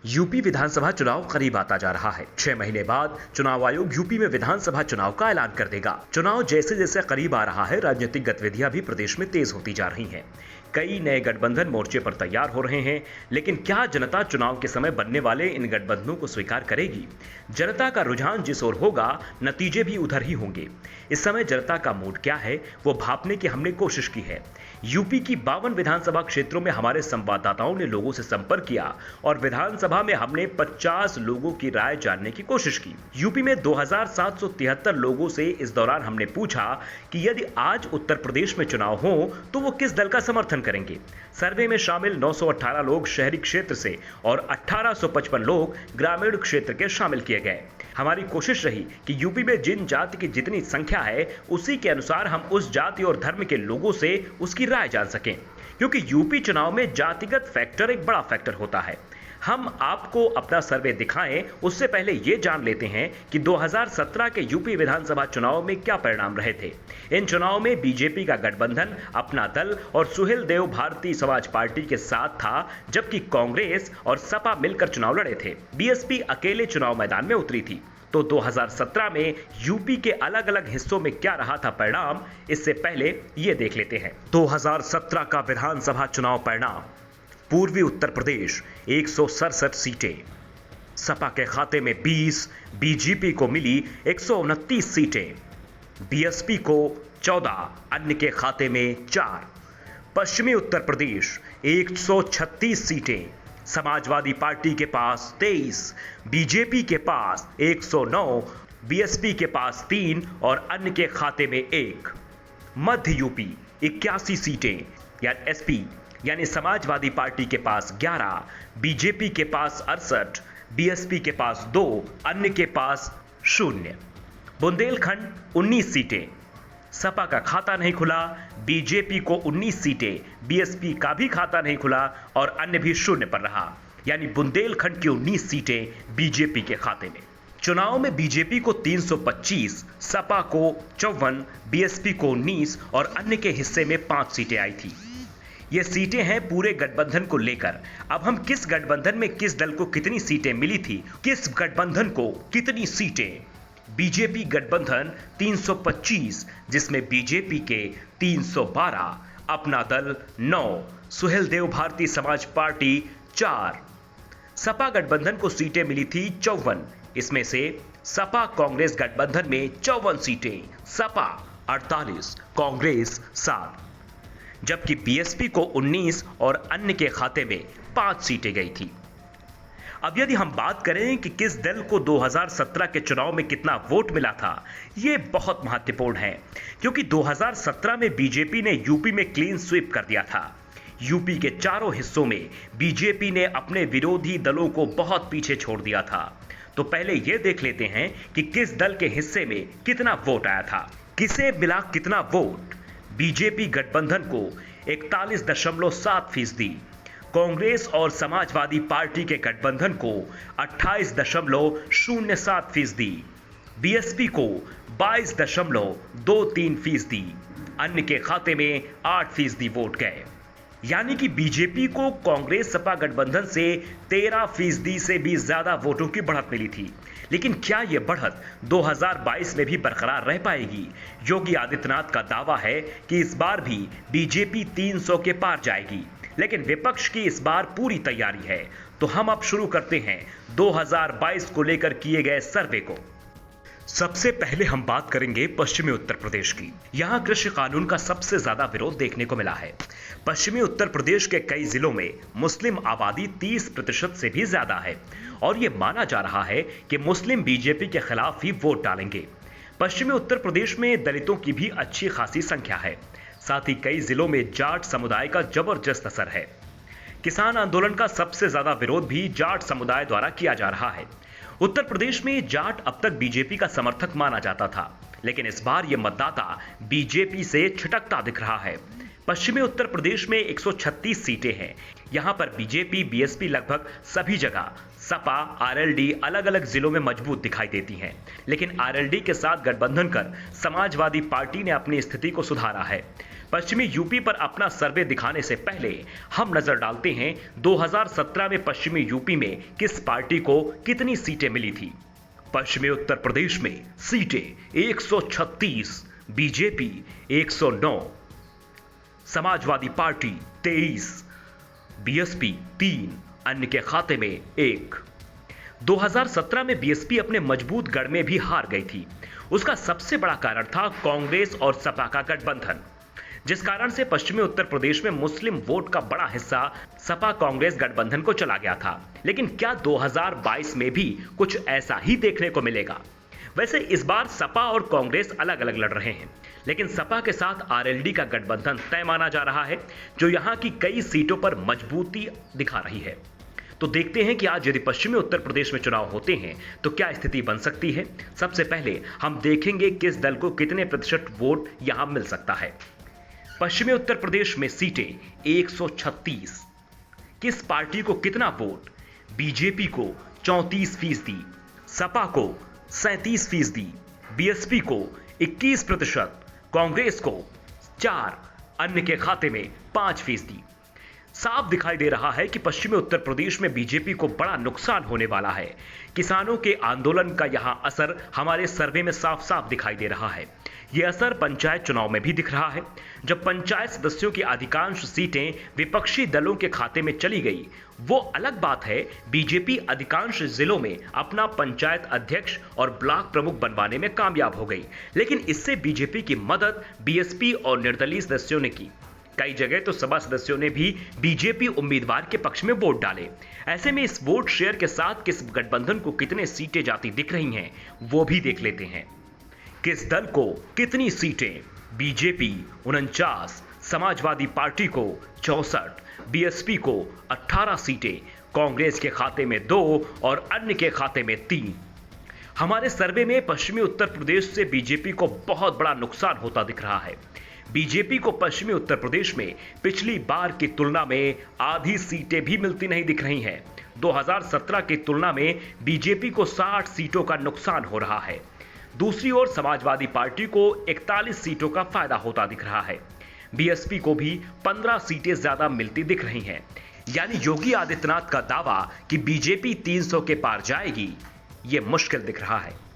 UP विधानसभा चुनाव करीब आता जा रहा है। 6 महीने बाद चुनाव आयोग यूपी में विधानसभा चुनाव का ऐलान कर देगा। चुनाव जैसे जैसे करीब आ रहा है, राजनीतिक गतिविधियां भी प्रदेश में तेज होती जा रही हैं। कई नए गठबंधन मोर्चे पर तैयार हो रहे हैं, लेकिन क्या जनता चुनाव के समय बनने वाले इन गठबंधनों को स्वीकार करेगी? जनता का रुझान जिस ओर होगा, नतीजे भी उधर ही होंगे। इस समय जनता का मूड क्या है, वो भांपने की हमने कोशिश की है। यूपी की 52 विधानसभा क्षेत्रों में हमारे संवाददाताओं ने लोगों से संपर्क किया और विधानसभा में हमने 50 लोगों की राय जानने की कोशिश की। यूपी में 2773 लोगों से इस दौरान हमने पूछा कि यदि आज उत्तर प्रदेश में चुनाव हो तो वो किस दल का समर्थन करेंगे। सर्वे में शामिल 918 लोग शहरी क्षेत्र से और 1855 लोग ग्रामीण क्षेत्र के शामिल किए गए। हमारी कोशिश रही कि यूपी में जिन जाति की जितनी संख्या है, उसी के अनुसार हम उस जाति और धर्म के लोगों से उसकी राय जान सकें, क्योंकि यूपी चुनाव में जातिगत फैक्टर एक बड़ा फैक्टर होता है। हम आपको अपना सर्वे दिखाएं, उससे पहले ये जान लेते हैं कि 2017 के यूपी विधानसभा चुनाव में क्या परिणाम रहे थे। इन चुनाव में बीजेपी का गठबंधन अपना दल और सुहेल देव भारतीय समाज पार्टी के साथ था, जबकि कांग्रेस और सपा मिलकर चुनाव लड़े थे। बीएसपी अकेले चुनाव मैदान में उतरी थी। तो 2017 में यूपी के अलग अलग हिस्सों में क्या रहा था परिणाम, इससे पहले ये देख लेते हैं। 2017 का विधानसभा चुनाव परिणाम। पूर्वी उत्तर प्रदेश 167 सीटें, सपा के खाते में 20, बीजेपी को मिली 129 सीटें, बीएसपी को 14, अन्य के खाते में 4। पश्चिमी उत्तर प्रदेश 136 सीटें, समाजवादी पार्टी के पास 23, बीजेपी के पास 109, बीएसपी के पास 3 और अन्य के खाते में 1। मध्य यूपी 81 सीटें, यानी एसपी यानी समाजवादी पार्टी के पास 11, बीजेपी के पास 68, बीएसपी के पास 2, अन्य के पास 0। बुंदेलखंड 19 सीटें, सपा का खाता नहीं खुला, बीजेपी को 19 सीटें, बीएसपी का भी खाता नहीं खुला और अन्य भी 0 पर रहा, यानी बुंदेलखंड की 19 सीटें बीजेपी के खाते में। चुनाव में बीजेपी को 325, सपा को 54, बीएसपी को 19 और अन्य के हिस्से में 5 सीटें आई थी। ये सीटें हैं पूरे गठबंधन को लेकर। अब हम किस गठबंधन में किस दल को कितनी सीटें मिली थी, किस गठबंधन को कितनी सीटें। बीजेपी गठबंधन 325, जिसमें बीजेपी के 312, अपना दल 9, सुहेल देव भारतीय समाज पार्टी 4। सपा गठबंधन को सीटें मिली थी 54, इसमें से सपा कांग्रेस गठबंधन में 54 सीटें, सपा 48, कांग्रेस 7, जबकि बीएसपी को 19 और अन्य के खाते में 5 सीटें गई थी। अब यदि हम बात करें कि किस दल को 2017 के चुनाव में कितना वोट मिला था, यह बहुत महत्वपूर्ण है, क्योंकि 2017 में बीजेपी ने यूपी में क्लीन स्वीप कर दिया था। यूपी के चारों हिस्सों में बीजेपी ने अपने विरोधी दलों को बहुत पीछे छोड़ दिया था। तो पहले यह देख लेते हैं कि किस दल के हिस्से में कितना वोट आया था, किसे मिला कितना वोट। बीजेपी गठबंधन को 41.7%, कांग्रेस और समाजवादी पार्टी के गठबंधन को 28.07%, बीएसपी को 22.23%, अन्य के खाते में 8% वोट गए। यानी कि बीजेपी को कांग्रेस सपा गठबंधन से 13% से भी ज्यादा वोटों की बढ़त मिली थी। लेकिन क्या यह बढ़त 2022 में भी बरकरार रह पाएगी? योगी आदित्यनाथ का दावा है कि इस बार भी बीजेपी 300 के पार जाएगी, लेकिन विपक्ष की इस बार पूरी तैयारी है। तो हम अब शुरू करते हैं 2022 को लेकर किए गए सर्वे को। सबसे पहले हम बात करेंगे पश्चिमी उत्तर प्रदेश की। यहां कृषि कानून का सबसे ज्यादा विरोध देखने को मिला है। पश्चिमी उत्तर प्रदेश के कई जिलों में मुस्लिम आबादी 30% से भी ज्यादा है और यह माना जा रहा है कि मुस्लिम बीजेपी के खिलाफ ही वोट डालेंगे। पश्चिमी उत्तर प्रदेश में दलितों की भी अच्छी खासी संख्या है। साथ ही कई जिलों में जाट समुदाय का जबरदस्त असर है। किसान आंदोलन का सबसे ज्यादा विरोध भी जाट समुदाय द्वारा किया जा रहा है। उत्तर प्रदेश में जाट अब तक बीजेपी का समर्थक माना जाता था, लेकिन इस बार यह मतदाता बीजेपी से छिटकता दिख रहा है। पश्चिमी उत्तर प्रदेश में 136 सीटें हैं। यहां पर बीजेपी, बीएसपी लगभग सभी जगह, सपा, आरएलडी अलग अलग जिलों में मजबूत दिखाई देती हैं। लेकिन आरएलडी के साथ गठबंधन कर समाजवादी पार्टी ने अपनी स्थिति को सुधारा है। पश्चिमी यूपी पर अपना सर्वे दिखाने से पहले हम नजर डालते हैं 2017 में पश्चिमी यूपी में किस पार्टी को कितनी सीटें मिली थी। पश्चिमी उत्तर प्रदेश में सीटें 136, बीजेपी 109, समाजवादी पार्टी 23, बीएसपी 3, अन्य के खाते में 1। 2017 में बीएसपी अपने मजबूत गढ़ में भी हार गई थी। उसका सबसे बड़ा कारण था कांग्रेस और सपा का गठबंधन, जिस कारण से पश्चिमी उत्तर प्रदेश में मुस्लिम वोट का बड़ा हिस्सा सपा कांग्रेस गठबंधन को चला गया था। लेकिन क्या 2022 में भी कुछ ऐसा ही देखने को मिलेगा? वैसे इस बार सपा और कांग्रेस अलग अलग लड़ रहे हैं, लेकिन सपा के साथ आरएलडी का गठबंधन तय माना जा रहा है, जो यहां की कई सीटों पर मजबूती दिखा रही है। तो देखते हैं कि आज यदि पश्चिमी उत्तर प्रदेश में चुनाव होते हैं तो क्या स्थिति बन सकती है। सबसे पहले हम देखेंगे किस दल को कितने प्रतिशत वोट यहां मिल सकता है। पश्चिमी उत्तर प्रदेश में सीटें 136, किस पार्टी को कितना वोट? बीजेपी को 34%, सपा को 37%, बीएसपी को 21%, कांग्रेस को 4, अन्य के खाते में 5%। साफ दिखाई दे रहा है कि पश्चिमी उत्तर प्रदेश में बीजेपी को बड़ा नुकसान होने वाला है। किसानों के आंदोलन का यहां असर हमारे सर्वे में साफ साफ दिखाई दे रहा है। यह असर पंचायत चुनाव में भी दिख रहा है। जब पंचायत सदस्यों की अधिकांश सीटें विपक्षी दलों के खाते में चली गई, वो अलग बात है। बीजेपी अधिकांश जिलों में अपना पंचायत अध्यक्ष और ब्लॉक प्रमुख बनवाने में कामयाब हो गई, लेकिन इससे बीजेपी की मदद बीएसपी और निर्दलीय सदस्यों ने की। कई जगह तो सभा सदस्यों ने भी बीजेपी उम्मीदवार के पक्ष में वोट डाले। ऐसे में इस वोट शेयर के साथ किस गठबंधन को कितने सीटें जाती दिख रही हैं, वो भी देख लेते हैं। किस दल को कितनी सीटें? बीजेपी 49, समाजवादी पार्टी को 64, बीएसपी को 18 सीटें, कांग्रेस के खाते में 2 और अन्य के खाते में 3। हमारे सर्वे में पश्चिमी उत्तर प्रदेश से बीजेपी को बहुत बड़ा नुकसान होता दिख रहा है। बीजेपी को पश्चिमी उत्तर प्रदेश में पिछली बार की तुलना में आधी सीटें भी मिलती नहीं दिख रही हैं। 2017 की तुलना में बीजेपी को 60 सीटों का नुकसान हो रहा है। दूसरी ओर समाजवादी पार्टी को 41 सीटों का फायदा होता दिख रहा है। बीएसपी को भी 15 सीटें ज्यादा मिलती दिख रही हैं। यानी योगी आदित्यनाथ का दावा कि बीजेपी 300 के पार जाएगी, ये मुश्किल दिख रहा है।